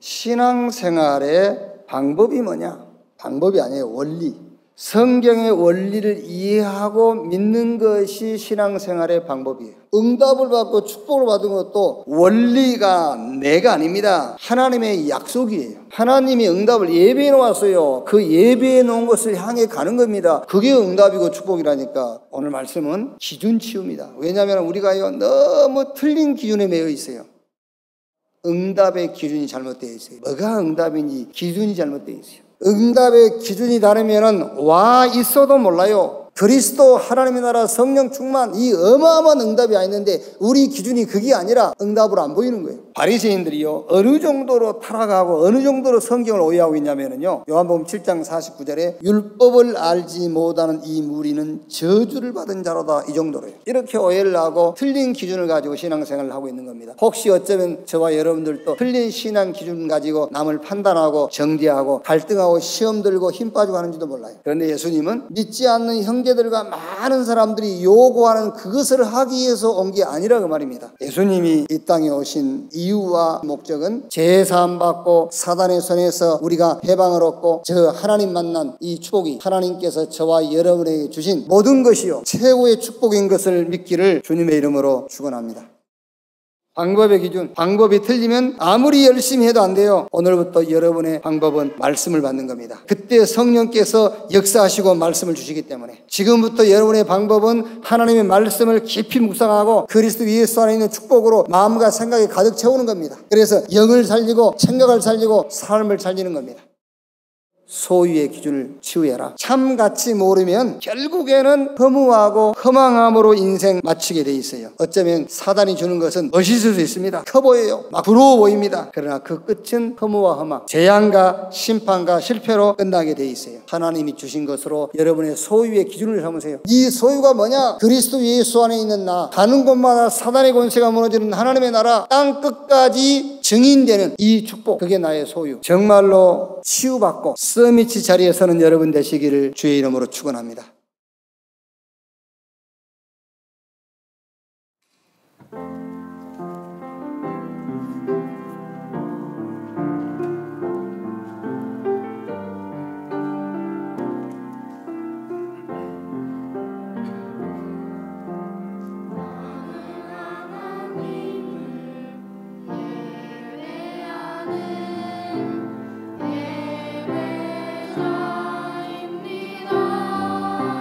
신앙생활의 방법이 뭐냐? 방법이 아니에요. 원리. 성경의 원리를 이해하고 믿는 것이 신앙생활의 방법이에요. 응답을 받고 축복을 받은 것도 원리가 내가 아닙니다. 하나님의 약속이에요. 하나님이 응답을 예배해 놓았어요. 그 예배해 놓은 것을 향해 가는 겁니다. 그게 응답이고 축복이라니까. 오늘 말씀은 기준치유입니다. 왜냐하면 우리가 너무 틀린 기준에 매여 있어요. 응답의 기준이 잘못되어 있어요. 뭐가 응답인지 기준이 잘못되어 있어요. 응답의 기준이 다르면 와 있어도 몰라요. 그리스도, 하나님의 나라, 성령 충만, 이 어마어마한 응답이 있는데 우리 기준이 그게 아니라 응답으로 안 보이는 거예요. 바리새인들이요, 어느 정도로 타락하고 어느 정도로 성경을 오해하고 있냐면요, 요한복음 7장 49절에 율법을 알지 못하는 이 무리는 저주를 받은 자로다, 이 정도로요. 이렇게 오해를 하고 틀린 기준을 가지고 신앙생활을 하고 있는 겁니다. 혹시 어쩌면 저와 여러분들도 틀린 신앙 기준 가지고 남을 판단하고 정죄하고 갈등하고 시험 들고 힘 빠지고 하는지도 몰라요. 그런데 예수님은 믿지 않는 형제들과 많은 사람들이 요구하는 그것을 하기 위해서 온 게 아니라 그 말입니다. 예수님이 이 땅에 오신 이유와 목적은 죄사함 받고 사단의 손에서 우리가 해방을 얻고 저 하나님 만난 이 축복이 하나님께서 저와 여러분에게 주신 모든 것이요 최고의 축복인 것을 믿기를 주님의 이름으로 축원합니다. 방법의 기준, 방법이 틀리면 아무리 열심히 해도 안 돼요. 오늘부터 여러분의 방법은 말씀을 받는 겁니다. 그때 성령께서 역사하시고 말씀을 주시기 때문에 지금부터 여러분의 방법은 하나님의 말씀을 깊이 묵상하고 그리스도 예수 안에 있는 축복으로 마음과 생각이 가득 채우는 겁니다. 그래서 영을 살리고 생각을 살리고 삶을 살리는 겁니다. 소유의 기준을 치유해라. 참같이 모르면 결국에는 허무하고 허망함으로 인생 마치게 돼 있어요. 어쩌면 사단이 주는 것은 멋있을 수 있습니다. 커 보여요. 막 부러워 보입니다. 그러나 그 끝은 허무와 허망, 재앙과 심판과 실패로 끝나게 돼 있어요. 하나님이 주신 것으로 여러분의 소유의 기준을 삼으세요. 이 소유가 뭐냐? 그리스도 예수 안에 있는 나, 가는 곳마다 사단의 권세가 무너지는 하나님의 나라, 땅 끝까지 증인되는 이 축복, 그게 나의 소유. 정말로 치유받고 서밋 자리에 서는 여러분 되시기를 주의 이름으로 축원합니다. 예배자입니다.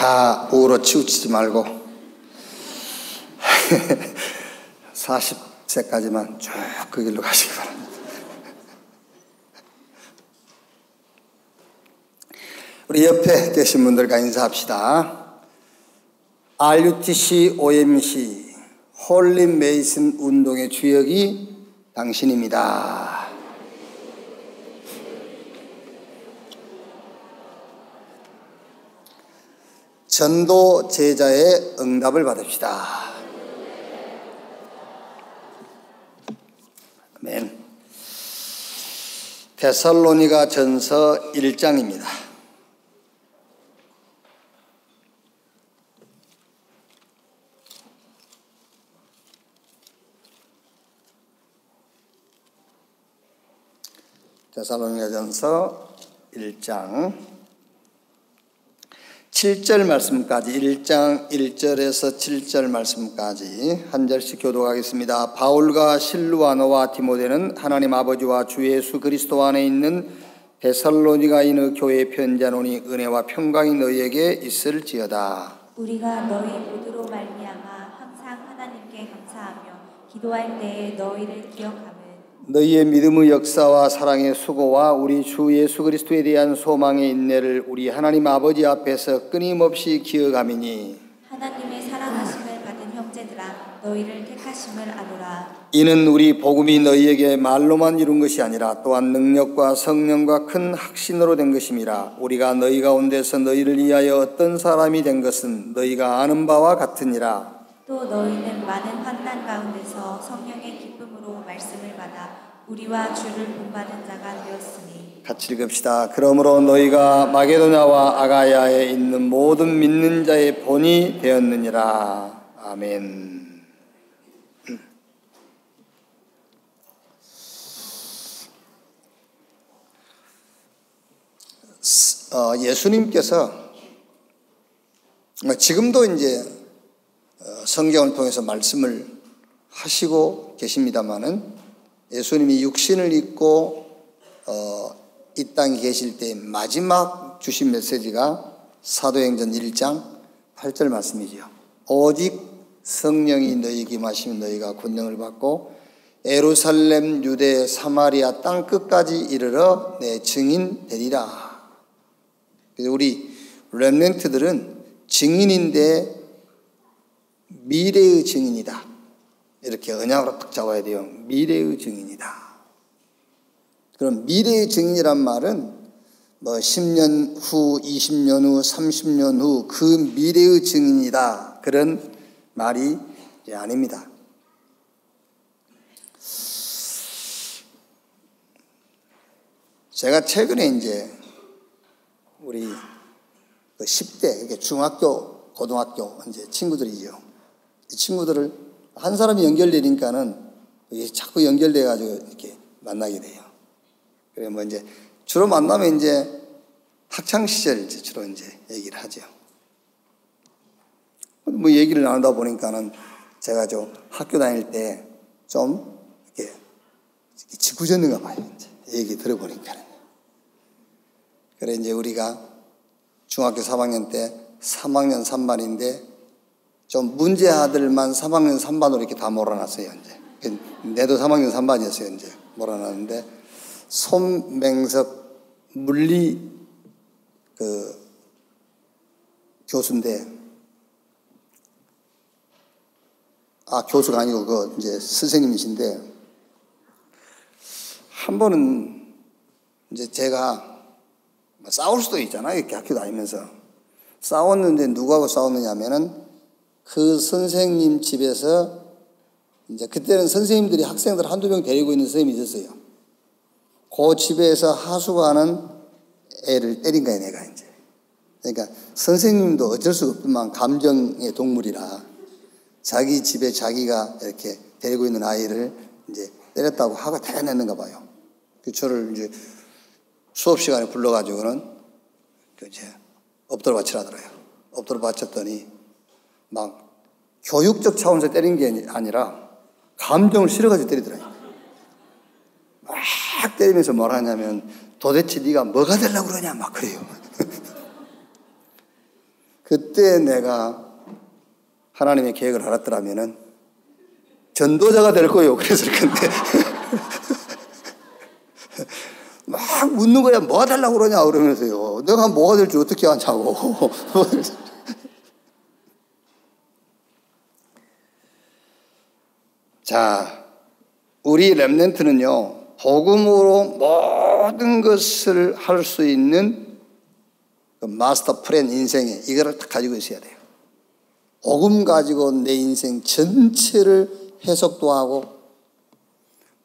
다 우로 치우치지 말고 40세까지만 쭉 그 길로 가시기 바랍니다. 우리 옆에 계신 분들과 인사합시다. RUTC OMC 홀리 메이슨 운동의 주역이 당신입니다. 전도 제자의 응답을 받읍시다. 아멘. 데살로니가 전서 1장입니다. 데살로니가 전서 1장 7절 말씀까지 1장 1절에서 7절 말씀까지 한 절씩 교독하겠습니다. 바울과 실루아노와 디모데는 하나님 아버지와 주 예수 그리스도 안에 있는 데살로니가인의 교회에 편지하노니 은혜와 평강이 너희에게 있을지어다. 우리가 너희 모두로 말미암아 항상 하나님께 감사하며 기도할 때에 너희를 기억하며 너희의 믿음의 역사와 사랑의 수고와 우리 주 예수 그리스도에 대한 소망의 인내를 우리 하나님 아버지 앞에서 끊임없이 기억하미니 하나님의 사랑하심을 받은 형제들아 너희를 택하심을 아노라. 이는 우리 복음이 너희에게 말로만 이룬 것이 아니라 또한 능력과 성령과 큰 확신으로 된 것임이라. 우리가 너희 가운데서 너희를 위하여 어떤 사람이 된 것은 너희가 아는 바와 같으니라. 또 너희는 많은 환난 가운데서 성령의 기쁨으로 말씀을 받아 우리와 주를 본받은 자가 되었으니. 같이 읽읍시다. 그러므로 너희가 마게도냐와 아가야에 있는 모든 믿는 자의 본이 되었느니라. 아멘. 예수님께서 지금도 이제 성경을 통해서 말씀을 하시고 계십니다마는 예수님이 육신을 입고 이 땅에 계실 때 마지막 주신 메시지가 사도행전 1장 8절 말씀이지요. 오직 성령이 너희에게 임하시면 너희가 권능을 받고 예루살렘, 유대, 사마리아 땅 끝까지 이르러 내 증인 되리라. 그래서 우리 렘넌트들은 증인인데 미래의 증인이다. 이렇게 언약으로 딱 잡아야 돼요. 미래의 증인이다. 그럼 미래의 증인이란 말은 뭐 10년 후, 20년 후, 30년 후 그 미래의 증인이다. 그런 말이 아닙니다. 제가 최근에 이제 우리 10대, 이게 중학교, 고등학교 이제 친구들이죠. 이 친구들을 한 사람이 연결되니까는 자꾸 연결돼가지고 이렇게 만나게 돼요. 그래 뭐 이제 주로 만나면 이제 학창 시절 주로 이제 얘기를 하죠. 뭐 얘기를 나누다 보니까는 제가 좀 학교 다닐 때 좀 이렇게 짓궂었는가 봐요. 이제 얘기 들어보니까는. 그래 이제 우리가 중학교 3학년 때 3학년 3반인데 좀 문제 아들만 3학년 3반으로 이렇게 다 몰아놨어요. 이제 내도 3학년 3반이었어요. 이제 몰아놨는데 손맹석 물리 그 교수인데 교수가 아니고 그 이제 선생님이신데 한 번은 이제 제가 싸울 수도 있잖아요. 이렇게 학교 다니면서 싸웠는데 누구하고 싸웠느냐면은 그 선생님 집에서 이제 그때는 선생님들이 학생들 한두 명 데리고 있는 선생님이 있었어요. 그 집에서 하숙하는 애를 때린 거야, 내가 이제. 그러니까 선생님도 어쩔 수가 없지만 감정의 동물이라 자기 집에 자기가 이렇게 데리고 있는 아이를 이제 때렸다고 화가 다 냈는가 봐요. 그 저를 이제 수업 시간에 불러가지고는 이제 엎드려 바치라더라고요. 엎드려 바쳤더니 막 교육적 차원에서 때린 게 아니라 감정을 실어가지고 때리더라고요. 막 때리면서 뭐라 하냐면 도대체 네가 뭐가 되려고 그러냐 막 그래요. 그때 내가 하나님의 계획을 알았더라면은 전도자가 될 거요. 그랬을 건데. 막 묻는 거야. 뭐 해달라고 그러냐 그러면서요. 내가 뭐가 될지 어떻게 아냐고. 자, 우리 렘넌트는요, 복음으로 모든 것을 할 수 있는 그 마스터 플랜 인생에 이거를 딱 가지고 있어야 돼요. 복음 가지고 내 인생 전체를 해석도 하고,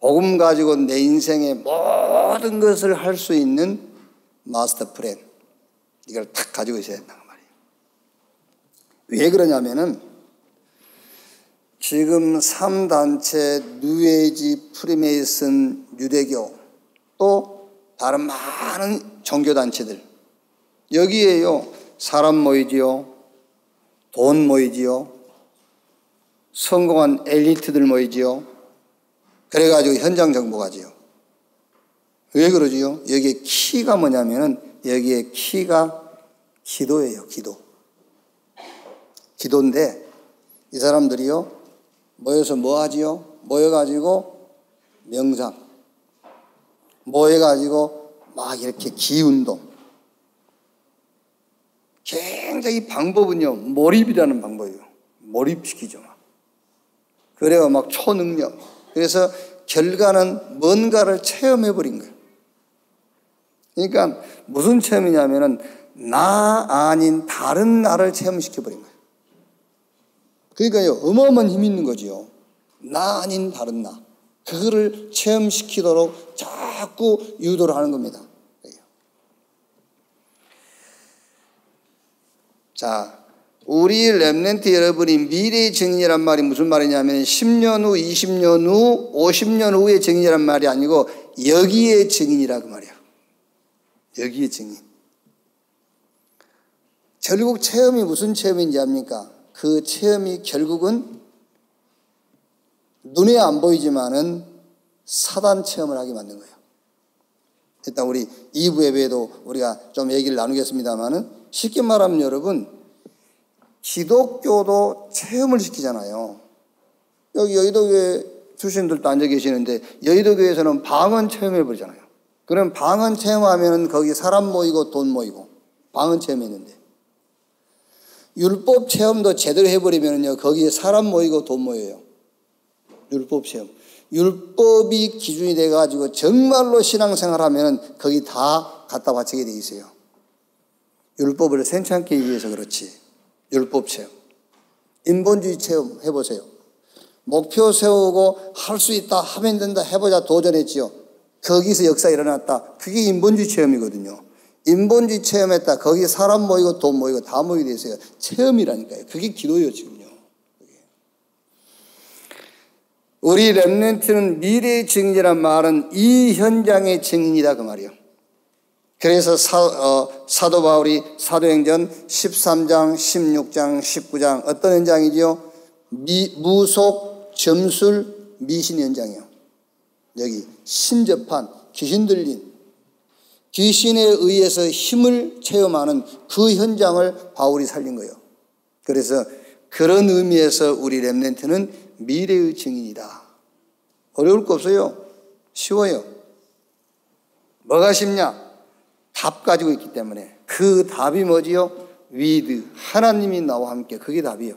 복음 가지고 내 인생의 모든 것을 할 수 있는 마스터 플랜, 이걸 딱 가지고 있어야 된다는 말이에요. 왜 그러냐면은 지금 3단체, 뉴에이지, 프리메이슨, 유대교, 또 다른 많은 종교단체들, 여기에요, 사람 모이지요, 돈 모이지요, 성공한 엘리트들 모이지요. 그래가지고 현장 정복하지요. 왜 그러지요? 여기에 키가 뭐냐면은, 여기에 키가 기도예요, 기도. 기도인데, 이 사람들이요, 모여서 뭐 하지요? 모여가지고 명상, 모여가지고 막 이렇게 기운동. 굉장히 방법은요, 몰입이라는 방법이에요. 몰입시키죠. 그래요, 막 초능력. 그래서 결과는 뭔가를 체험해버린 거예요. 그러니까 무슨 체험이냐면은 나 아닌 다른 나를 체험시켜버린 거예요. 그러니까요, 어마어마한 힘이 있는 거지요. 나 아닌 다른 나. 그거를 체험시키도록 자꾸 유도를 하는 겁니다. 자, 우리 렘넌트 여러분이 미래의 증인이란 말이 무슨 말이냐면 10년 후, 20년 후, 50년 후의 증인이란 말이 아니고 여기의 증인이라고 말이야. 여기의 증인. 결국 체험이 무슨 체험인지 압니까? 그 체험이 결국은 눈에 안 보이지만은 사단 체험을 하게 만든 거예요. 일단 우리 2부 예배에도 우리가 좀 얘기를 나누겠습니다만은 쉽게 말하면 여러분, 기독교도 체험을 시키잖아요. 여기 여의도교회 출신들도 앉아 계시는데 여의도교회에서는 방언 체험해버리잖아요. 그럼 방언 체험하면 거기 사람 모이고 돈 모이고 방언 체험했는데, 율법 체험도 제대로 해버리면요, 거기에 사람 모이고 돈 모여요. 율법 체험. 율법이 기준이 돼가지고 정말로 신앙생활 하면 거기 다 갖다 바치게 돼 있어요. 율법을 괜찮게 위해서 그렇지. 율법 체험. 인본주의 체험 해보세요. 목표 세우고 할 수 있다, 하면 된다, 해보자 도전했지요. 거기서 역사 일어났다. 그게 인본주의 체험이거든요. 인본주의 체험했다. 거기 사람 모이고 돈 모이고 다 모이게 돼 있어요. 체험이라니까요. 그게 기도예요, 지금요. 우리 렘넌트는 미래의 증인이란 말은 이 현장의 증인이다 그 말이에요. 그래서 사도 바울이 사도행전 13장, 16장, 19장 어떤 현장이죠? 무속, 점술, 미신 현장이에요. 여기 신접한, 귀신 들린, 귀신에 의해서 힘을 체험하는 그 현장을 바울이 살린 거예요. 그래서 그런 의미에서 우리 렘넌트는 미래의 증인이다. 어려울 거 없어요. 쉬워요. 뭐가 쉽냐? 답 가지고 있기 때문에. 그 답이 뭐지요? 위드, 하나님이 나와 함께. 그게 답이요.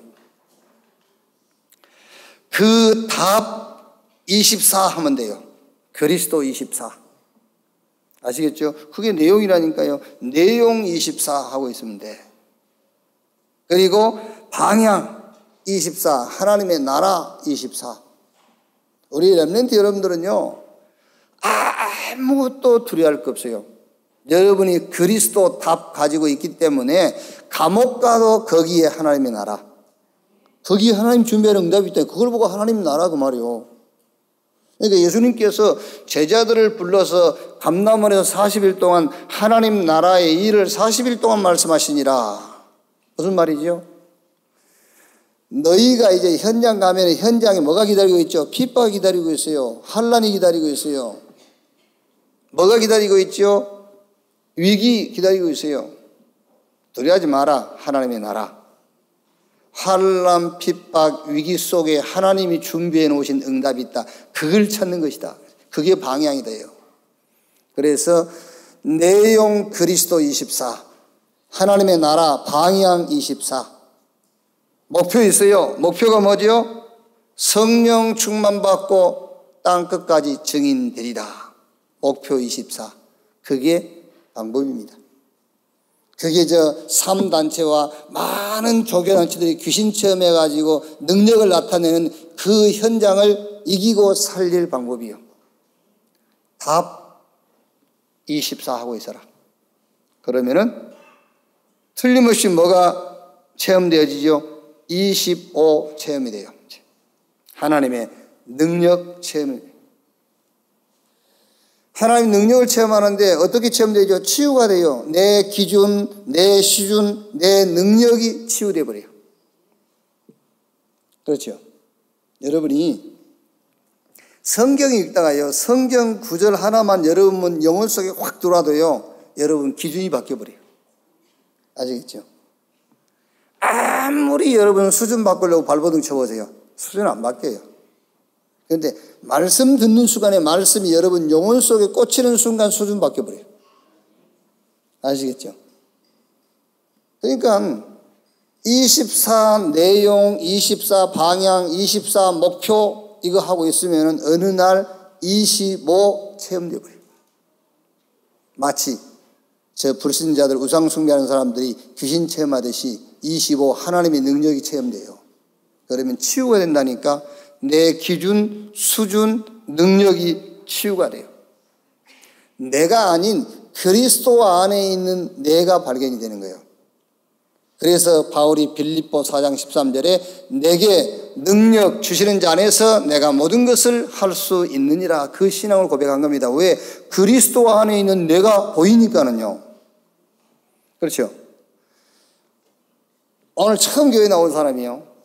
그 답 24 하면 돼요. 그리스도 24. 아시겠죠? 그게 내용이라니까요. 내용 24 하고 있으면 돼. 그리고 방향 24, 하나님의 나라 24. 우리 렘넌트 여러분들은요, 아무것도 두려워할 거 없어요. 여러분이 그리스도 답 가지고 있기 때문에 감옥 가도 거기에 하나님의 나라, 거기에 하나님 준비한 응답이 있다. 그걸 보고 하나님 나라 그 말이요. 그러니까 예수님께서 제자들을 불러서 감람원에서 40일 동안 하나님 나라의 일을 40일 동안 말씀하시니라. 무슨 말이죠? 너희가 이제 현장 가면 현장에 뭐가 기다리고 있죠? 핍박이 기다리고 있어요. 환난이 기다리고 있어요. 뭐가 기다리고 있죠? 위기 기다리고 있어요. 두려워하지 마라. 하나님의 나라. 환난, 핍박, 위기 속에 하나님이 준비해 놓으신 응답이 있다. 그걸 찾는 것이다. 그게 방향이 돼요. 그래서 내용 그리스도 24, 하나님의 나라 방향 24. 목표 있어요. 목표가 뭐지요? 성령 충만받고 땅끝까지 증인되리라. 목표 24. 그게 방법입니다. 그게 3단체와 많은 조교단체들이 귀신 체험해가지고 능력을 나타내는 그 현장을 이기고 살릴 방법이요. 답 24 하고 있어라. 그러면은 틀림없이 뭐가 체험되어지죠? 25 체험이 돼요. 하나님의 능력 체험이 돼요. 하나님 능력을 체험하는데 어떻게 체험되죠? 치유가 돼요. 내 기준, 내 시준, 내 능력이 치유돼 버려요. 그렇죠? 여러분이 성경 읽다가요, 성경 구절 하나만 여러분 영혼 속에 확 들어와도요, 여러분 기준이 바뀌어 버려요. 아시겠죠? 아무리 여러분 수준 바꾸려고 발버둥 쳐보세요. 수준 안 바뀌어요. 그런데 말씀 듣는 순간에 말씀이 여러분 영혼 속에 꽂히는 순간 수준 바뀌어버려요. 아시겠죠? 그러니까 24 내용, 24 방향, 24 목표 이거 하고 있으면 어느 날 25 체험되어 버려요. 마치 저 불신자들 우상 숭배하는 사람들이 귀신 체험하듯이 25 하나님의 능력이 체험돼요. 그러면 치유가 된다니까 내 기준, 수준, 능력이 치유가 돼요. 내가 아닌 그리스도 안에 있는 내가 발견이 되는 거예요. 그래서 바울이 빌립보 4장 13절에 내게 능력 주시는 자 안에서 내가 모든 것을 할 수 있느니라 그 신앙을 고백한 겁니다. 왜? 그리스도 안에 있는 내가 보이니까는요. 그렇죠? 오늘 처음 교회 나온 사람이요.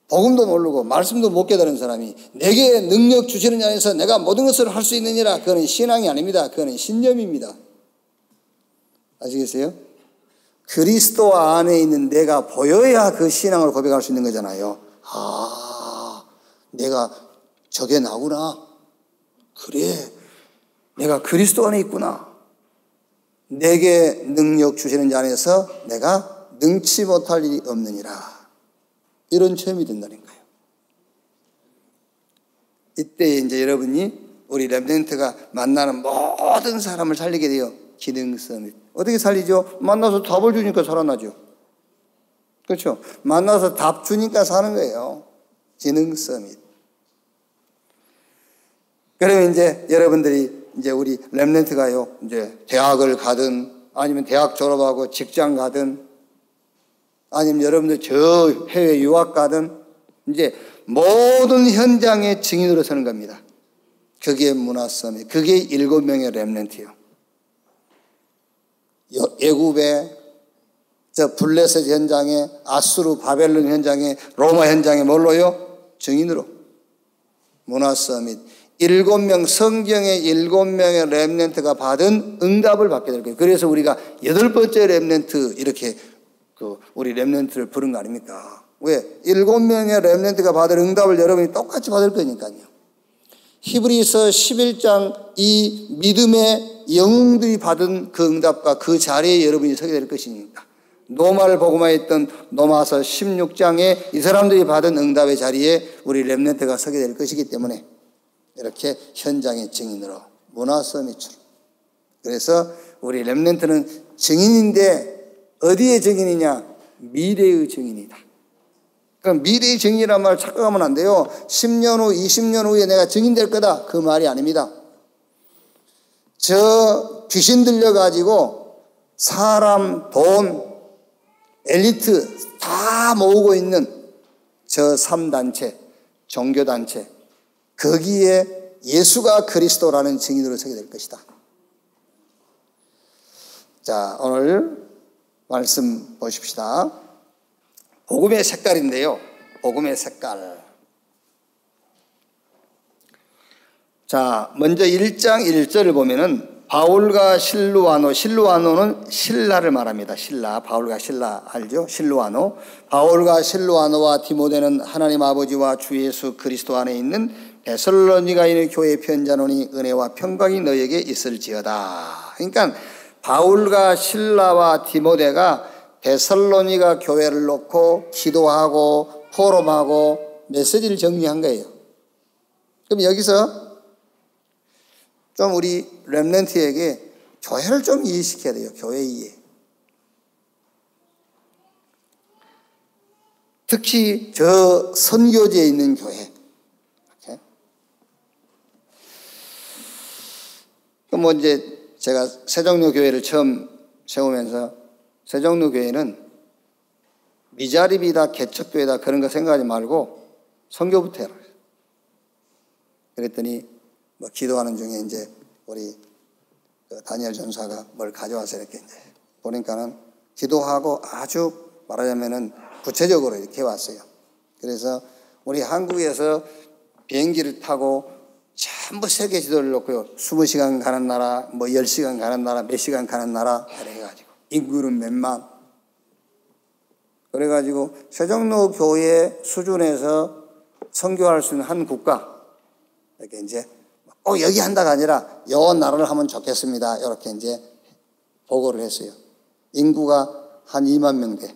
복음도 모르고 말씀도 못 깨달은 사람이 내게 능력 주시는 자 안에서 내가 모든 것을 할 수 있느니라. 그거는 신앙이 아닙니다. 그거는 신념입니다. 아시겠어요? 그리스도 안에 있는 내가 보여야 그 신앙을 고백할 수 있는 거잖아요. 아, 내가 저게 나구나. 그래, 내가 그리스도 안에 있구나. 내게 능력 주시는 자 안에서 내가 능치 못할 일이 없느니라. 이런 체험이 된다는 거예요. 이때 이제 여러분이 우리 렘넌트가 만나는 모든 사람을 살리게 돼요. 기능 서밋. 어떻게 살리죠? 만나서 답을 주니까 살아나죠. 그렇죠? 만나서 답 주니까 사는 거예요. 기능 서밋. 그러면 이제 여러분들이 이제 우리 렘넌트가요, 이제 대학을 가든 아니면 대학 졸업하고 직장 가든 아니면 여러분들 저 해외 유학 가든 이제 모든 현장의 증인으로 서는 겁니다. 그게 문화섬이, 그게 7명의 렘넌트요. 애굽의 저 블레셋 현장에, 아수르 바벨론 현장에, 로마 현장에 뭘로요? 증인으로. 문화서밋. 7명, 성경의 7명의 렘넌트가 받은 응답을 받게 될 거예요. 그래서 우리가 8번째 렘넌트 이렇게 우리 렘넌트를 부른 거 아닙니까? 왜? 7명의 렘넌트가 받을 응답을 여러분이 똑같이 받을 거니까요. 히브리서 11장 이 믿음의 영웅들이 받은 그 응답과 그 자리에 여러분이 서게 될 것이니까. 노마를 복음화했던 노마서 16장에 이 사람들이 받은 응답의 자리에 우리 렘넌트가 서게 될 것이기 때문에 이렇게 현장의 증인으로 문화서밋처럼. 그래서 우리 렘넌트는 증인인데 어디의 증인이냐? 미래의 증인이다. 그럼 미래의 증인이란 말을 착각하면 안 돼요. 10년 후, 20년 후에 내가 증인될 거다. 그 말이 아닙니다. 저 귀신 들려가지고 사람, 돈, 엘리트 다 모으고 있는 저 3단체, 종교단체, 거기에 예수가 그리스도라는 증인으로 서게 될 것이다. 자, 오늘 말씀 보십시다. 복음의 색깔인데요. 복음의 색깔. 자, 먼저 1장 1절을 보면은 바울과 실루아노는 신라를 말합니다. 신라, 바울과 신라 알죠? 실루아노. 바울과 실루아노와 디모데는 하나님 아버지와 주 예수 그리스도 안에 있는 데살로니가에 있는 교회의 편자노니 은혜와 평강이 너에게 있을지어다. 그러니까 바울과 실라와 디모데가 데살로니가 교회를 놓고 기도하고 포럼하고 메시지를 정리한 거예요. 그럼 여기서 좀 우리 렘넌트에게 교회를 좀 이해시켜야 돼요. 교회 이해. 특히 저 선교지에 있는 교회. 이렇게. 그럼 뭐 이제 제가 세종로 교회를 처음 세우면서 세종로 교회는 미자립이다, 개척교회다 그런 거 생각하지 말고 선교부터 해라. 그랬더니 뭐 기도하는 중에 이제 우리 다니엘 전사가 뭘 가져와서 이렇게 이제 보니까는 기도하고 아주 말하자면은 구체적으로 이렇게 왔어요. 그래서 우리 한국에서 비행기를 타고 전부 세계 지도를 놓고요. 20시간 가는 나라, 뭐 10시간 가는 나라, 몇 시간 가는 나라 이래가지고 인구는 몇만. 그래가지고 세종로 교회 수준에서 선교할 수 있는 한 국가 이렇게 이제 꼭 여기 한다가 아니라 요 나라를 하면 좋겠습니다. 이렇게 이제 보고를 했어요. 인구가 한 2만 명대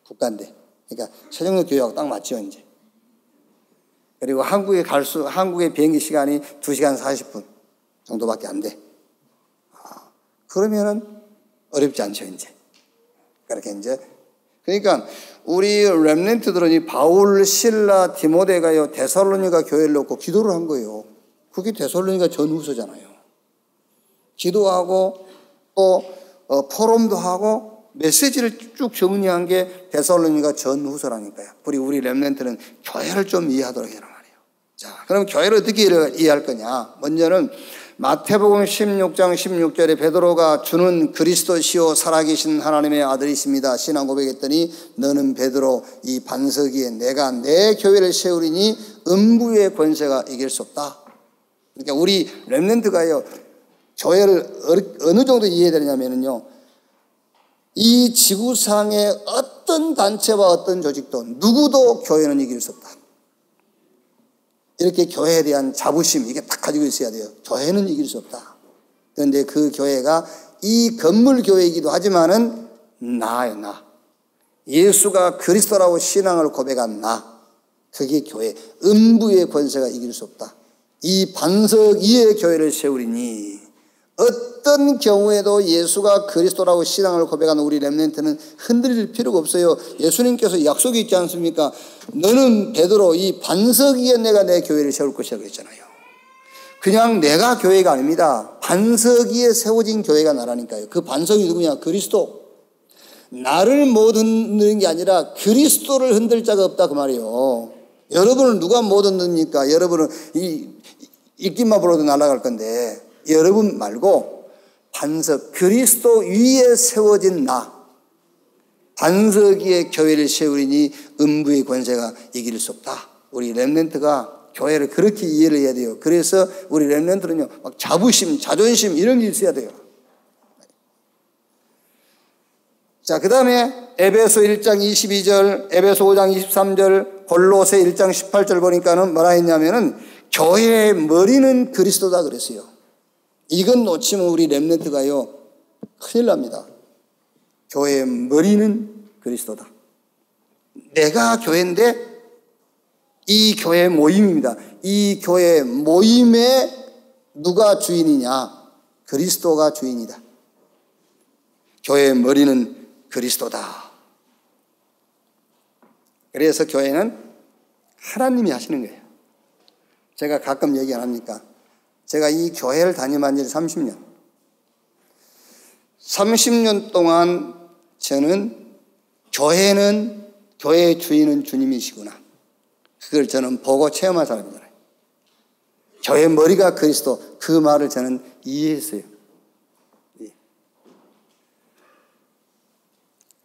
국가인데, 그러니까 세종로 교회하고 딱 맞죠 이제. 그리고 한국의 비행기 시간이 2시간 40분 정도밖에 안 돼. 그러면은 어렵지 않죠 이제. 그렇게 이제. 그러니까 우리 렘넌트들은 이 바울, 실라, 디모데가요 데살로니가 교회를 놓고 기도를 한 거예요. 그게 데살로니가 전후서잖아요. 기도하고 또 포럼도 하고 메시지를 쭉 정리한 게 데살로니가 전후서라니까요. 우리 렘넌트는 교회를 좀 이해하도록 해라 말이에요. 자, 그럼 교회를 어떻게 이해할 거냐? 먼저는 마태복음 16장 16절에 베드로가 주는 그리스도시요 살아계신 하나님의 아들이십니다. 신앙 고백했더니 너는 베드로 이 반석 위에 내가 내 교회를 세우리니 음부의 권세가 이길 수 없다. 그러니까 우리 렘넌트가요 교회를 어느 정도 이해해야 되냐면요 이 지구상의 어떤 단체와 어떤 조직도 누구도 교회는 이길 수 없다. 이렇게 교회에 대한 자부심 이게 딱 가지고 있어야 돼요. 교회는 이길 수 없다. 그런데 그 교회가 이 건물 교회이기도 하지만은 나예요, 나. 예수가 그리스도라고 신앙을 고백한 나. 그게 교회. 음부의 권세가 이길 수 없다. 이 반석 위에 교회를 세우리니 어떤 경우에도 예수가 그리스도라고 신앙을 고백하는 우리 렘넌트는 흔들릴 필요가 없어요. 예수님께서 약속이 있지 않습니까? 너는 베드로 이 반석 위에 내가 내 교회를 세울 것이라고 그랬잖아요. 그냥 내가 교회가 아닙니다. 반석 위에 세워진 교회가 나라니까요. 그 반석이 누구냐? 그리스도. 나를 못 흔드는 게 아니라 그리스도를 흔들 자가 없다 그 말이에요. 여러분을 누가 못 흔듭니까? 여러분은 입김만 불어도 날아갈 건데 여러분 말고 반석 그리스도 위에 세워진 나 반석 위에 교회를 세우리니 음부의 권세가 이길 수 없다. 우리 렘넌트가 교회를 그렇게 이해를 해야 돼요. 그래서 우리 렘넌트는요 막 자부심, 자존심 이런 게 있어야 돼요. 자, 그 다음에 에베소 1장 22절, 에베소 5장 23절, 골로새 1장 18절 보니까는 뭐라 했냐면은 교회의 머리는 그리스도다 그랬어요. 이건 놓치면 우리 렘넌트가요 큰일 납니다. 교회의 머리는 그리스도다. 내가 교회인데 이 교회 모임입니다. 이 교회 모임에 누가 주인이냐? 그리스도가 주인이다. 교회의 머리는 그리스도다. 그래서 교회는 하나님이 하시는 거예요. 제가 가끔 얘기 안 합니까? 제가 이 교회를 다녀만 지 30년. 30년 동안 저는 교회의 주인은 주님이시구나. 그걸 저는 보고 체험한 사람이잖아요. 교회의 머리가 그리스도, 그 말을 저는 이해했어요.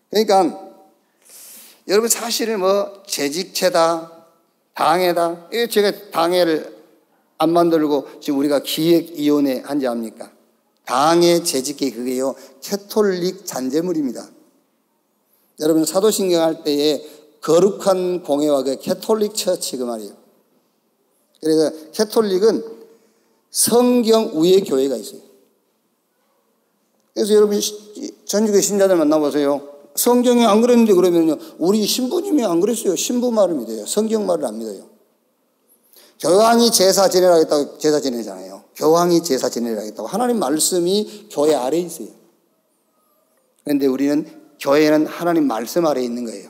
그러니까 여러분 사실은 뭐 재직체다, 당회다. 제가 당회를 안 만들고 지금 우리가 기획위원회 한지 압니까? 당의 재직계 그게요 캐톨릭 잔재물입니다. 여러분 사도신경 할 때에 거룩한 공회와 그 캐톨릭 처치 그 말이에요. 그래서 캐톨릭은 성경 위에 교회가 있어요. 그래서 여러분 전주교 신자들 만나보세요. 성경에 안 그랬는데 그러면요 우리 신부님이 안 그랬어요. 신부 말을 믿어요. 성경 말을 안 믿어요. 교황이 제사 지내라 했다고 제사 지내잖아요. 교황이 제사 지내라 했다고 하나님 말씀이 교회 아래에 있어요. 그런데 우리는 교회는 하나님 말씀 아래에 있는 거예요.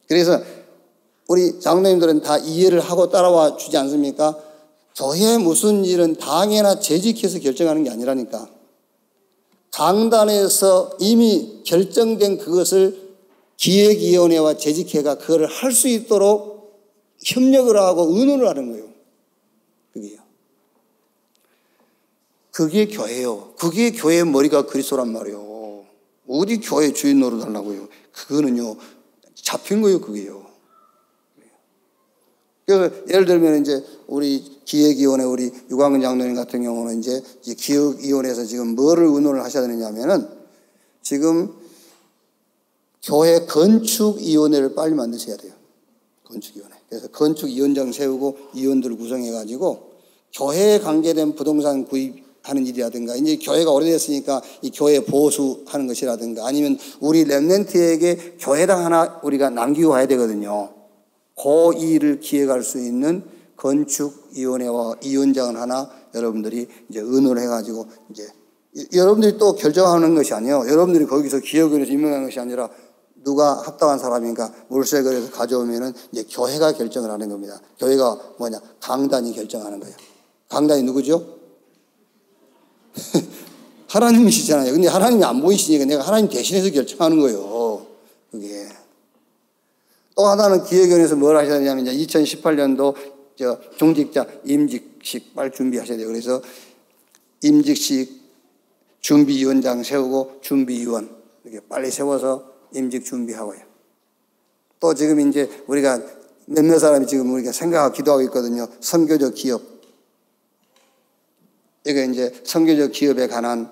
그래서 우리 장로님들은 다 이해를 하고 따라와 주지 않습니까? 교회 무슨 일은 당회나 재직해서 결정하는 게 아니라니까. 강단에서 이미 결정된 그것을 기획위원회와 재직회가 그걸 할 수 있도록 협력을 하고 의논을 하는 거예요. 그게요. 그게 교회요. 그게 교회의 머리가 그리스도란 말이에요. 어디 교회 주인 노릇하려고요. 그거는요 잡힌 거예요. 그게요. 그래서 예를 들면 이제 우리 기획위원회 우리 유광근 장로님 같은 경우는 이제 기획위원회에서 지금 뭐를 의논을 하셔야 되느냐면은 지금 교회 건축위원회를 빨리 만드셔야 돼요. 건축위원회. 그래서 건축위원장 세우고 위원들을 구성해가지고 교회에 관계된 부동산 구입하는 일이라든가 이제 교회가 오래됐으니까 이 교회 보수하는 것이라든가 아니면 우리 렘넌트에게 교회당 하나 우리가 남기고 가야 되거든요. 그 일을 기획할 수 있는 건축위원회와 위원장을 하나 여러분들이 이제 의논을 해가지고 이제 여러분들이 또 결정하는 것이 아니에요. 여러분들이 거기서 기획위원회에서 임명하는 것이 아니라 누가 합당한 사람인가 물색을 가져오면은 이제 교회가 결정을 하는 겁니다. 교회가 뭐냐? 강단이 결정하는 거예요. 강단이 누구죠? 하나님이시잖아요. 근데 하나님이 안 보이시니까 내가 하나님 대신해서 결정하는 거예요. 그게. 또 하나는 기획위원회에서 뭘 하셔야 되냐면 이제 2018년도 중직자 임직식 빨리 준비하셔야 돼요. 그래서 임직식 준비위원장 세우고 준비위원 이렇게 빨리 세워서 임직 준비하고요. 또 지금 이제 우리가 몇몇 사람이 지금 우리가 생각하고 기도하고 있거든요. 선교적 기업. 이게 이제 선교적 기업에 관한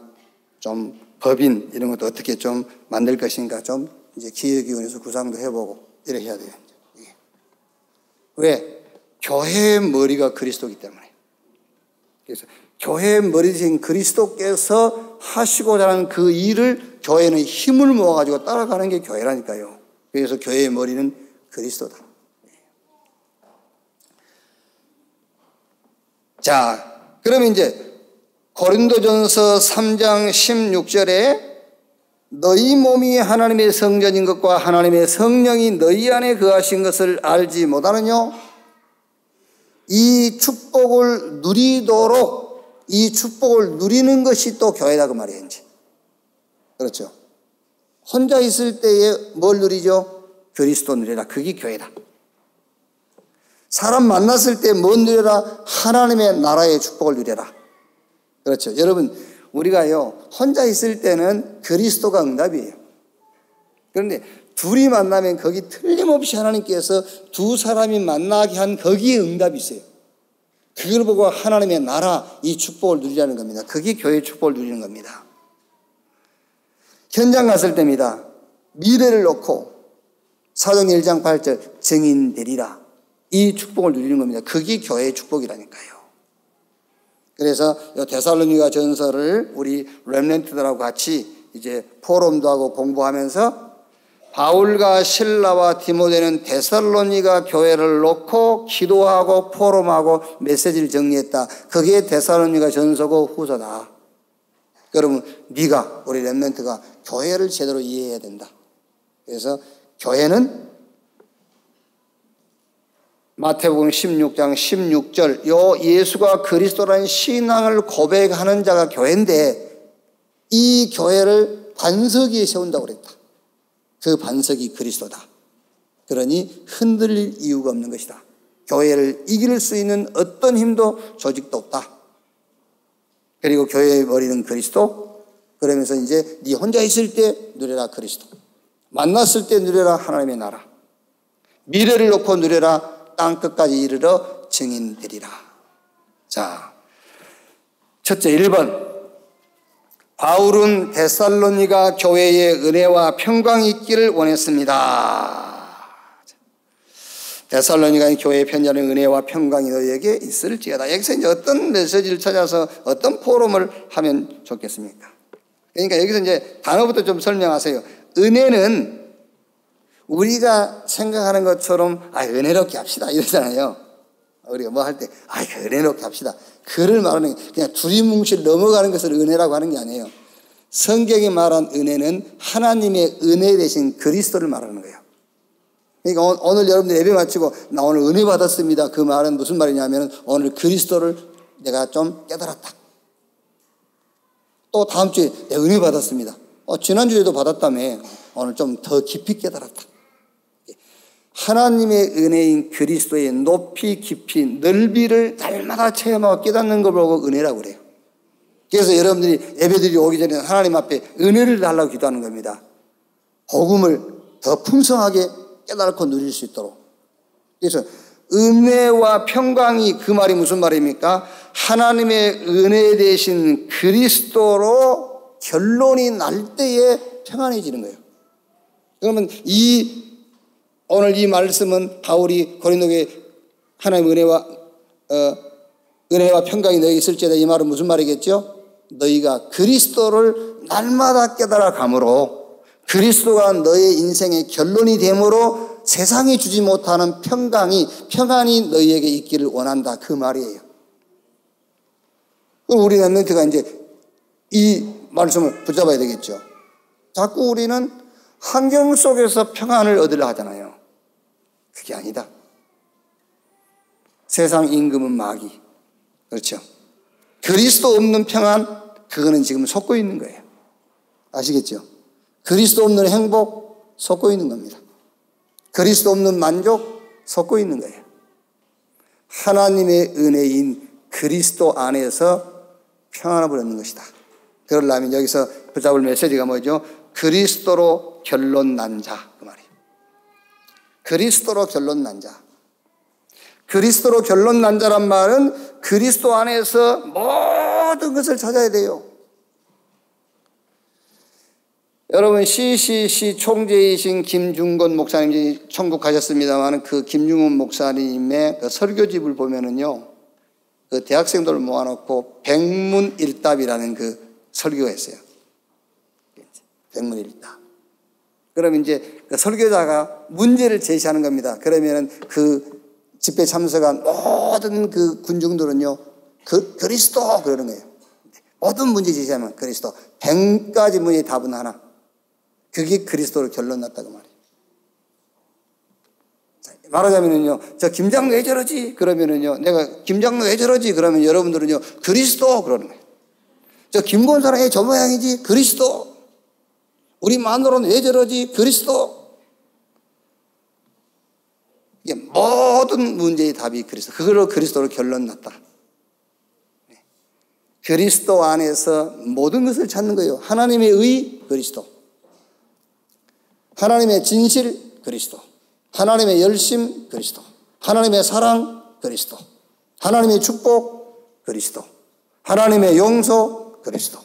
좀 법인 이런 것도 어떻게 좀 만들 것인가 좀 이제 기획위원회에서 구상도 해보고 이렇게 해야 돼요. 왜? 교회의 머리가 그리스도이기 때문에. 그래서 교회의 머리 되신 그리스도께서 하시고자 하는 그 일을 교회는 힘을 모아가지고 따라가는 게 교회라니까요. 그래서 교회의 머리는 그리스도다. 자, 그러면 이제 고린도전서 3장 16절에 너희 몸이 하나님의 성전인 것과 하나님의 성령이 너희 안에 거하신 것을 알지 못하느뇨? 이 축복을 누리도록 이 축복을 누리는 것이 또 교회다 그 말이에요. 이제. 그렇죠. 혼자 있을 때에 뭘 누리죠? 그리스도 누리라. 그게 교회다. 사람 만났을 때 뭘 누려라? 하나님의 나라의 축복을 누려라. 그렇죠. 여러분 우리가요 혼자 있을 때는 그리스도가 응답이에요. 그런데 둘이 만나면 거기 틀림없이 하나님께서 두 사람이 만나게 한 거기에 응답이 있어요. 그걸 보고 하나님의 나라 이 축복을 누리라는 겁니다. 그게 교회의 축복을 누리는 겁니다. 현장 갔을 때입니다. 미래를 놓고 사도행전 1장 8절 증인 되리라. 이 축복을 누리는 겁니다. 그게 교회의 축복이라니까요. 그래서 데살로니가 전서를 우리 렘넌트들하고 같이 이제 포럼도 하고 공부하면서 바울과 실라와 디모데는 데살로니가 교회를 놓고 기도하고 포럼하고 메시지를 정리했다. 그게 데살로니가 전서고 후서다. 그러면 네가 우리 렘넌트가 교회를 제대로 이해해야 된다. 그래서 교회는 마태복음 16장 16절 요 예수가 그리스도라는 신앙을 고백하는 자가 교회인데 이 교회를 반석 위에 세운다고 그랬다. 그 반석이 그리스도다. 그러니 흔들릴 이유가 없는 것이다. 교회를 이길 수 있는 어떤 힘도 조직도 없다. 그리고 교회의 머리는 그리스도. 그러면서 이제 네 혼자 있을 때 누려라 그리스도. 만났을 때 누려라 하나님의 나라. 미래를 놓고 누려라 땅 끝까지 이르러 증인되리라. 자, 첫째 1번 바울은 데살로니가 교회에 은혜와 평강이 있기를 원했습니다. 데살로니가 교회에 편지하는 은혜와 평강이 너희에게 있을지어다. 여기서 이제 어떤 메시지를 찾아서 어떤 포럼을 하면 좋겠습니까? 그러니까 여기서 이제 단어부터 좀 설명하세요. 은혜는 우리가 생각하는 것처럼 은혜롭게 합시다 이러잖아요. 우리가 뭐 할 때 은혜롭게 합시다. 그를 말하는 게 그냥 두리뭉실 넘어가는 것을 은혜라고 하는 게 아니에요. 성경이 말한 은혜는 하나님의 은혜 대신 그리스도를 말하는 거예요. 그러니까 오늘 여러분들 예배 마치고 나 오늘 은혜 받았습니다. 그 말은 무슨 말이냐면 오늘 그리스도를 내가 좀 깨달았다. 또 다음 주에 내가 은혜 받았습니다. 지난주에도 받았다며. 오늘 좀 더 깊이 깨달았다. 하나님의 은혜인 그리스도의 높이, 깊이, 넓이를 날마다 체험하고 깨닫는 걸 보고 은혜라고 그래요. 그래서 여러분들이 예배드리 오기 전에 하나님 앞에 은혜를 달라고 기도하는 겁니다. 복음을 더 풍성하게 깨달고 누릴 수 있도록. 그래서 은혜와 평강이 그 말이 무슨 말입니까? 하나님의 은혜 대신 그리스도로 결론이 날 때에 평안해지는 거예요. 그러면 오늘 이 말씀은 바울이 고린도교에 하나님의 은혜와 평강이 너희에게 있을지어다 이 말은 무슨 말이겠죠? 너희가 그리스도를 날마다 깨달아 감으로 그리스도가 너의 인생의 결론이 되므로 세상이 주지 못하는 평안이 너희에게 있기를 원한다. 그 말이에요. 그럼 우리 랩런트가 이제 이 말씀을 붙잡아야 되겠죠. 자꾸 우리는 환경 속에서 평안을 얻으려 하잖아요. 그게 아니다. 세상 임금은 마귀. 그렇죠. 그리스도 없는 평안, 그거는 지금 속고 있는 거예요. 아시겠죠? 그리스도 없는 행복, 속고 있는 겁니다. 그리스도 없는 만족, 속고 있는 거예요. 하나님의 은혜인 그리스도 안에서 평안을 얻는 것이다. 그러려면 여기서 붙잡을 메시지가 뭐죠? 그리스도로 결론 난 자. 그 말이에요. 그리스도로 결론 난 자. 그리스도로 결론 난 자란 말은 그리스도 안에서 모든 것을 찾아야 돼요. 여러분 CCC 총재이신 김중건 목사님이 천국 가셨습니다만 그 김중건 목사님의 그 설교집을 보면은요, 그 대학생들을 모아놓고 백문일답이라는 그 설교가 있어요. 백문일답. 그러면 이제 그 설교자가 문제를 제시하는 겁니다. 그러면은 그 집회 참석한 모든 그 군중들은요, 그리스도 그러는 거예요. 모든 문제 제시하면 그리스도. 100가지 문제의 답은 하나. 그게 그리스도로 결론 났다고 말이에요. 말하자면은요, 저 김장로 왜 저러지? 그러면은요, 내가 김장로 왜 저러지? 그러면 여러분들은요, 그리스도 그러는 거예요. 저 김권사랑 왜 저 모양이지? 그리스도. 우리 마누라는 왜 저러지? 그리스도. 이게 모든 문제의 답이 그리스도. 그걸로 그리스도로 결론 났다. 그리스도 안에서 모든 것을 찾는 거예요. 하나님의 의, 그리스도. 하나님의 진실, 그리스도. 하나님의 열심, 그리스도. 하나님의 사랑, 그리스도. 하나님의 축복, 그리스도. 하나님의 용서, 그리스도.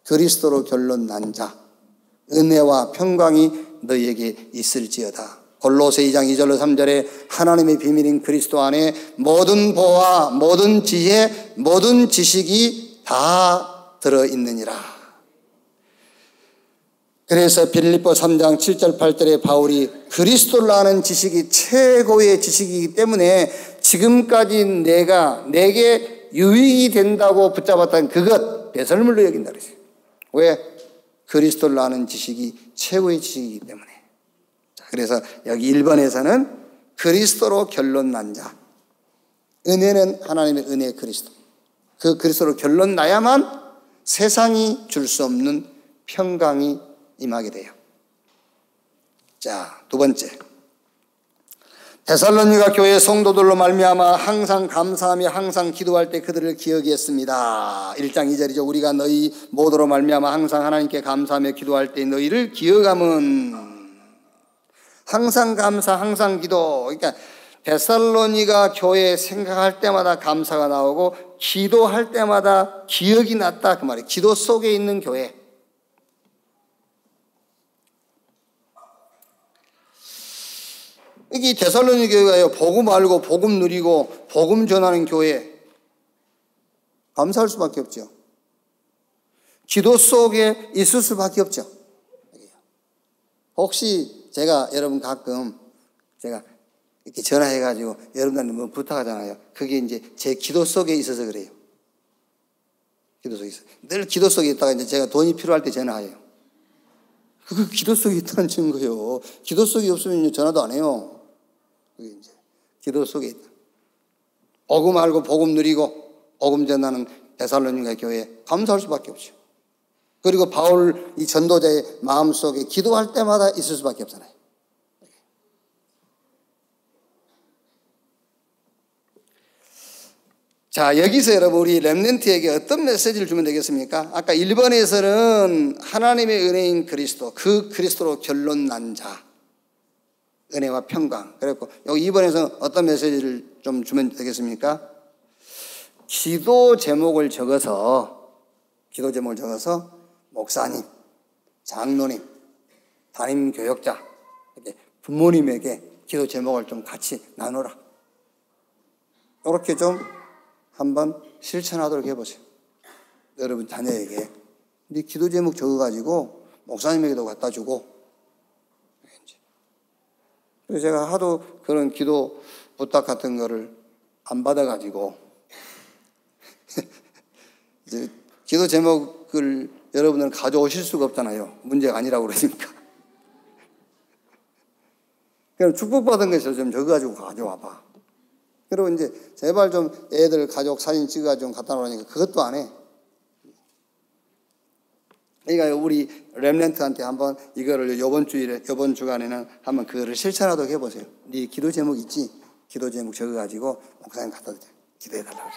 그리스도로 결론 난 자. 은혜와 평강이 너희에게 있을지어다. 골로새 2장 2절로 3절에 하나님의 비밀인 그리스도 안에 모든 보화, 모든 지혜, 모든 지식이 다 들어있느니라. 그래서 빌립보 3장 7절 8절에 바울이 그리스도를 아는 지식이 최고의 지식이기 때문에 지금까지 내게 유익이 된다고 붙잡았던 그것 배설물로 여긴다 그랬어요. 왜? 그리스도를 아는 지식이 최고의 지식이기 때문에. 그래서 여기 1번에서는 그리스도로 결론 난 자. 은혜는 하나님의 은혜 그리스도. 그 그리스도로 결론 나야만 세상이 줄 수 없는 평강이 임하게 돼요. 자, 두 번째. 데살로니가 교회 성도들로 말미암아 항상 감사하며 항상 기도할 때 그들을 기억했습니다. 1장 2절이죠. 우리가 너희 모두로 말미암아 항상 하나님께 감사하며 기도할 때 너희를 기억함은. 항상 감사, 항상 기도. 그러니까 데살로니가 교회 생각할 때마다 감사가 나오고 기도할 때마다 기억이 났다 그 말이에요. 기도 속에 있는 교회. 여기 데살로니 교회가요, 복음 알고 복음 누리고 복음 전하는 교회. 감사할 수밖에 없죠. 기도 속에 있을 수밖에 없죠. 혹시 제가 여러분 가끔 제가 이렇게 전화해가지고 여러분들한테 뭐 부탁하잖아요. 그게 이제 제 기도 속에 있어서 그래요. 기도 속에 있어요. 늘 기도 속에 있다가 이제 제가 돈이 필요할 때 전화해요. 그거 기도 속에 있다는 증거예요. 기도 속에 없으면 전화도 안 해요. 그게 이제 기도 속에 있다. 복음 알고 복음 누리고 복음 전하는 데살로니가 교회에 감사할 수밖에 없죠. 그리고 바울 이 전도자의 마음속에 기도할 때마다 있을 수밖에 없잖아요. 자, 여기서 여러분 우리 렘넌트에게 어떤 메시지를 주면 되겠습니까? 아까 1번에서는 하나님의 은혜인 그리스도, 그 그리스도로 결론 난 자, 은혜와 평강. 그랬고 여기 2번에서는 어떤 메시지를 좀 주면 되겠습니까? 기도 제목을 적어서 목사님, 장로님, 담임 교역자, 부모님에게 기도 제목을 좀 같이 나누라. 이렇게 좀 한번 실천하도록 해보세요. 여러분 자녀에게 네 기도 제목 적어가지고 목사님에게도 갖다 주고. 그래서 제가 하도 그런 기도 부탁 같은 거를 안 받아가지고 이제 기도 제목을 여러분은 가져오실 수가 없잖아요. 문제가 아니라고 그러니까. 그럼 축복받은 것을 좀 적어가지고 가져와봐. 그리고 이제 제발 좀 애들 가족 사진 찍어가지고 좀 갖다 놓으니까 그것도 안 해. 그러니까 우리 렘넌트한테 한번 이거를 이번 주간에는 한번 그거를 실천하도록 해보세요. 네 기도 제목 있지? 기도 제목 적어가지고 목사님 갖다 드려. 기도해달라고.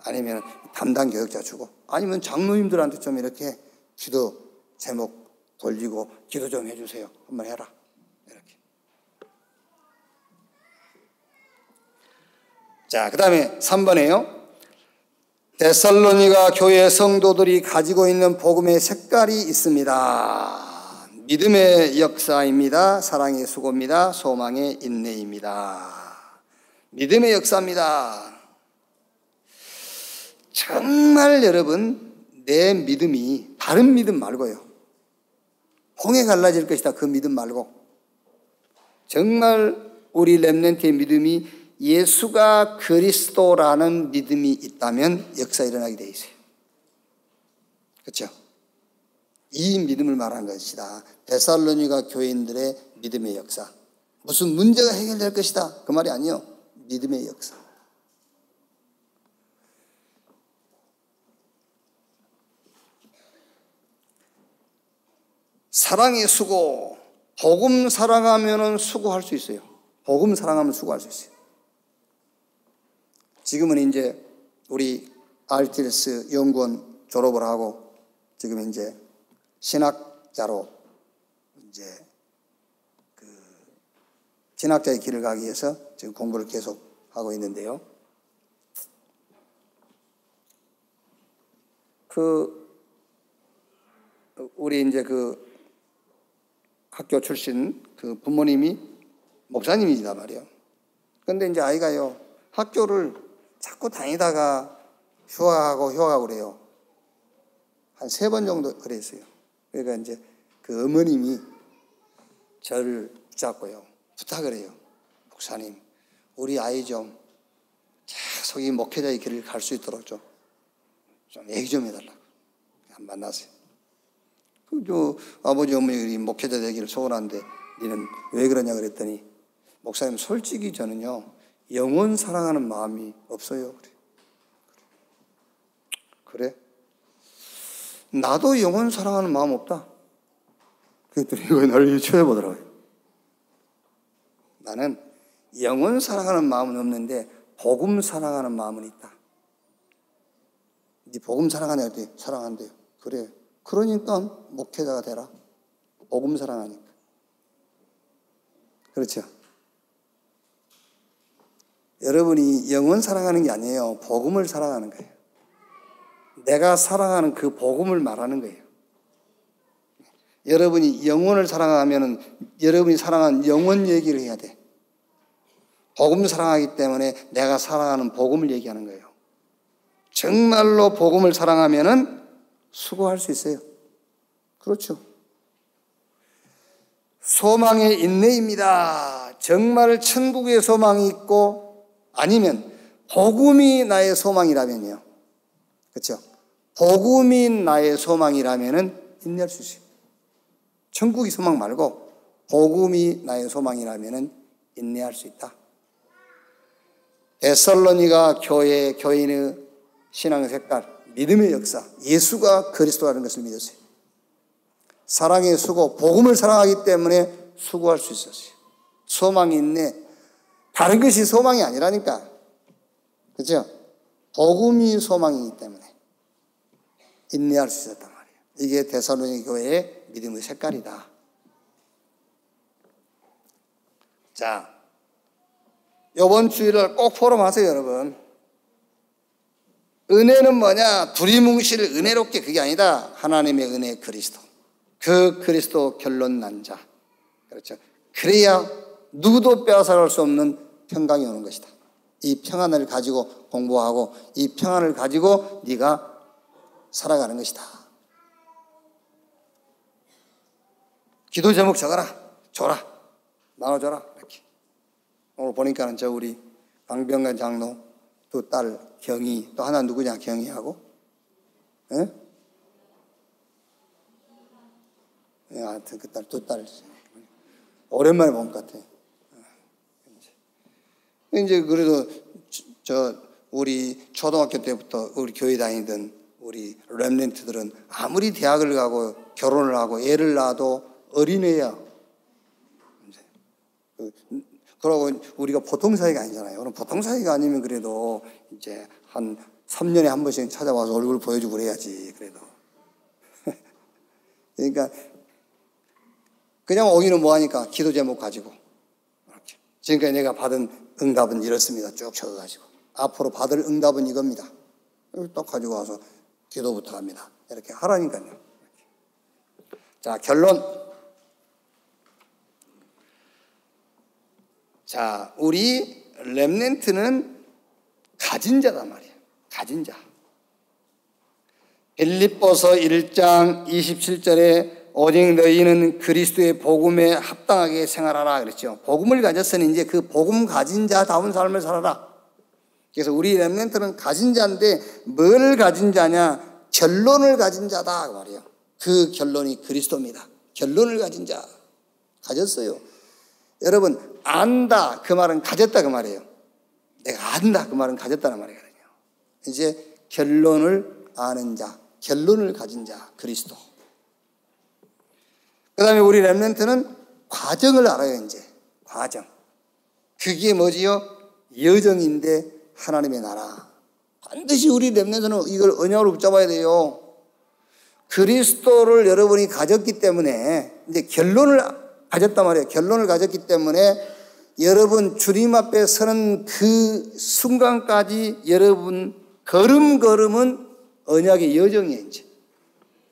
아니면 담당 교역자 주고, 아니면 장로님들한테 좀 이렇게 기도 제목 돌리고 기도 좀 해주세요. 한번 해라. 이렇게. 자, 그 다음에 3번에요. 데살로니가 교회 성도들이 가지고 있는 복음의 색깔이 있습니다. 믿음의 역사입니다. 사랑의 수고입니다. 소망의 인내입니다. 믿음의 역사입니다. 정말 여러분, 내 믿음이 다른 믿음 말고요. 홍해 갈라질 것이다. 그 믿음 말고. 정말 우리 렘넌트의 믿음이 예수가 그리스도라는 믿음이 있다면 역사 일어나게 돼 있어요. 그렇죠? 이 믿음을 말하는 것이다. 데살로니가 교인들의 믿음의 역사. 무슨 문제가 해결될 것이다. 그 말이 아니요. 믿음의 역사. 사랑의 수고. 복음 사랑하면 수고할 수 있어요. 복음 사랑하면 수고할 수 있어요. 지금은 이제 우리 RTLS 연구원 졸업을 하고 지금 이제 신학자로 이제 그 신학자의 길을 가기 위해서 지금 공부를 계속 하고 있는데요. 우리 이제 그 학교 출신 그 부모님이 목사님이시단 말이에요. 근데 이제 아이가요, 학교를 자꾸 다니다가 휴학하고 그래요. 한 3번 정도 그랬어요. 그러니까 이제 그 어머님이 저를 붙잡고요. 부탁을 해요. 목사님, 우리 아이 좀 계속 이 목회자의 길을 갈 수 있도록 좀 얘기 좀 해달라고. 만나세요. 그 아버지 어머니 목회자 되기를 소원하는데 니는 왜 그러냐 그랬더니, 목사님 솔직히 저는요 영혼 사랑하는 마음이 없어요. 그래? 나도 영혼 사랑하는 마음 없다. 그랬더니 이거 나를 쳐다보더라고요. 나는 영혼 사랑하는 마음은 없는데 복음 사랑하는 마음은 있다. 네 복음 사랑하냐 했더니 사랑한대요. 그래. 그러니까 목회자가 되라. 복음 사랑하니까. 그렇죠? 여러분이 영혼 사랑하는 게 아니에요. 복음을 사랑하는 거예요. 내가 사랑하는 그 복음을 말하는 거예요. 여러분이 영혼을 사랑하면 여러분이 사랑하는 영혼 얘기를 해야 돼. 복음을 사랑하기 때문에 내가 사랑하는 복음을 얘기하는 거예요. 정말로 복음을 사랑하면은 수고할 수 있어요. 그렇죠. 소망의 인내입니다. 정말 천국의 소망이 있고 아니면 복음이 나의 소망이라면요. 그렇죠. 복음이 나의 소망이라면은 인내할 수 있어요. 천국이 소망 말고 복음이 나의 소망이라면은 인내할 수 있다. 데살로니가 교인의 신앙의 색깔, 믿음의 역사, 예수가 그리스도라는 것을 믿었어요. 사랑의 수고, 복음을 사랑하기 때문에 수고할 수 있었어요. 소망이 있네. 다른 것이 소망이 아니라니까. 그렇죠? 복음이 소망이기 때문에 인내할 수 있었단 말이에요. 이게 데살로니 교회의 믿음의 색깔이다. 자, 이번 주일을 꼭 포럼하세요, 여러분. 은혜는 뭐냐? 두리뭉실 은혜롭게 그게 아니다. 하나님의 은혜 그리스도. 그 그리스도 결론 난 자. 그렇죠. 그래야 누구도 빼앗아갈 수 없는 평강이 오는 것이다. 이 평안을 가지고 공부하고 이 평안을 가지고 네가 살아가는 것이다. 기도 제목 적어라. 줘라. 나눠줘라. 이렇게. 오늘 보니까는 저 우리 강병관 장로 두 딸 경희 또 하나 누구냐 경희하고 예? 예, 하여튼 그 딸 두 딸 오랜만에 본 것 같아. 이제 그래도 저 우리 초등학교 때부터 우리 교회 다니던 우리 렘넌트들은 아무리 대학을 가고 결혼을 하고 애를 낳아도 어린애야. 그러고 우리가 보통 사이가 아니잖아요. 그럼 보통 사이가 아니면 그래도 이제 한 3년에 한 번씩 찾아와서 얼굴 보여주고 그래야지. 그래도. 그러니까 그냥 오기는 뭐하니까 기도 제목 가지고 이렇게. 지금까지 내가 받은 응답은 이렇습니다. 쭉 적어가지고 앞으로 받을 응답은 이겁니다. 딱 가지고 와서 기도부터 합니다. 이렇게 하라니까요. 자, 결론. 자, 우리 렘넌트는 가진 자단 말이에요. 가진 자. 빌립보서 1장 27절에 오직 너희는 그리스도의 복음에 합당하게 생활하라 그랬죠. 복음을 가졌으니 이제 그 복음 가진 자다운 삶을 살아라. 그래서 우리 렘넌트는 가진 자인데 뭘 가진 자냐? 결론을 가진 자다 그 말이에요. 그 결론이 그리스도입니다. 결론을 가진 자. 가졌어요. 여러분 안다 그 말은 가졌다 그 말이에요. 내가 안다 그 말은 가졌다는 말이거든요. 이제 결론을 아는 자, 결론을 가진 자 그리스도. 그 다음에 우리 렘넌트는 과정을 알아요. 이제 과정. 그게 뭐지요? 여정인데 하나님의 나라. 반드시 우리 렘넌트는 이걸 언약으로 붙잡아야 돼요. 그리스도를 여러분이 가졌기 때문에 이제 결론을 가졌단 말이에요. 결론을 가졌기 때문에 여러분 주님 앞에 서는 그 순간까지 여러분 걸음걸음은 언약의 여정이에요. 이제.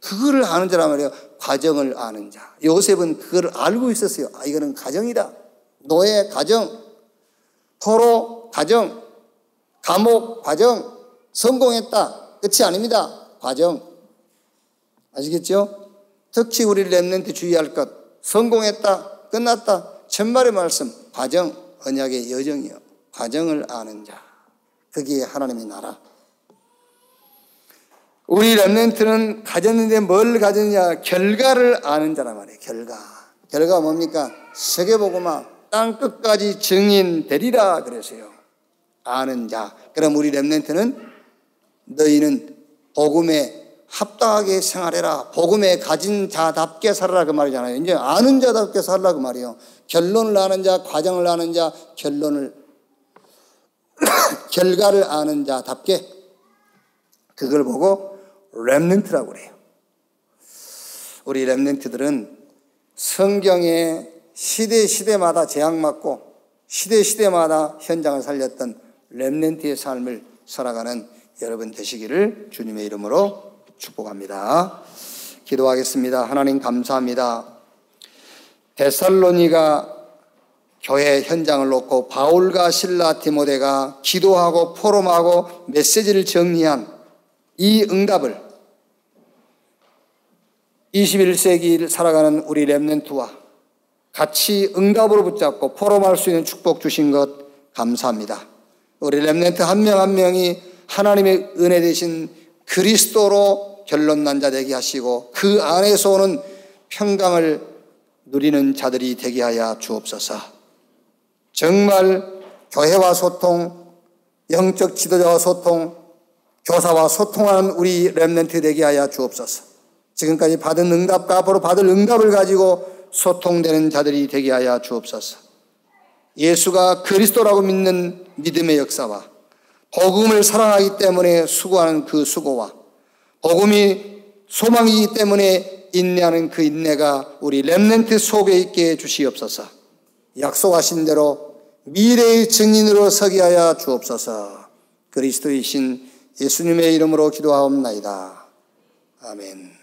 그거를 아는 자란 말이에요. 과정을 아는 자. 요셉은 그걸 알고 있었어요. 아, 이거는 가정이다. 노예 가정, 포로 가정, 감옥 과정, 성공했다. 끝이 아닙니다. 과정. 아시겠죠? 특히 우리 렘넌트 주의할 것. 성공했다. 끝났다. 천발의 말씀. 과정, 언약의 여정이요. 과정을 아는 자. 그게 하나님의 나라. 우리 렘넌트는 가졌는데 뭘 가졌냐? 결과를 아는 자란 말이에요. 결과. 결과가 뭡니까? 세계복음화 땅 끝까지 증인되리라 그랬어요. 아는 자. 그럼 우리 렘넌트는 너희는 복음에 합당하게 생활해라. 복음에 가진 자답게 살아라 그 말이잖아요. 이제 아는 자답게 살아라 그 말이에요. 결론을 아는 자, 과정을 아는 자, 결과를 아는 자답게 그걸 보고 렘넌트라고 그래요. 우리 렘넌트들은 성경에 시대마다 재앙맞고 시대마다 현장을 살렸던 렘넌트의 삶을 살아가는 여러분 되시기를 주님의 이름으로 축복합니다. 기도하겠습니다. 하나님 감사합니다. 데살로니가 교회 현장을 놓고 바울과 실라 디모데가 기도하고 포럼하고 메시지를 정리한 이 응답을 21세기를 살아가는 우리 렘넌트와 같이 응답으로 붙잡고 포럼할 수 있는 축복 주신 것 감사합니다. 우리 렘넌트 한 명 한 명이 하나님의 은혜 되신 그리스도로 결론난 자 되게 하시고 그 안에서 오는 평강을 누리는 자들이 되게 하여 주옵소서. 정말 교회와 소통, 영적 지도자와 소통, 교사와 소통하는 우리 렘넌트 되게 하여 주옵소서. 지금까지 받은 응답과 앞으로 받을 응답을 가지고 소통되는 자들이 되게 하여 주옵소서. 예수가 그리스도라고 믿는 믿음의 역사와 복음을 사랑하기 때문에 수고하는 그 수고와 복음이 소망이기 때문에 인내하는 그 인내가 우리 렘넌트 속에 있게 해 주시옵소서. 약속하신 대로 미래의 증인으로 서게 하여 주옵소서. 그리스도이신 예수님의 이름으로 기도하옵나이다. 아멘.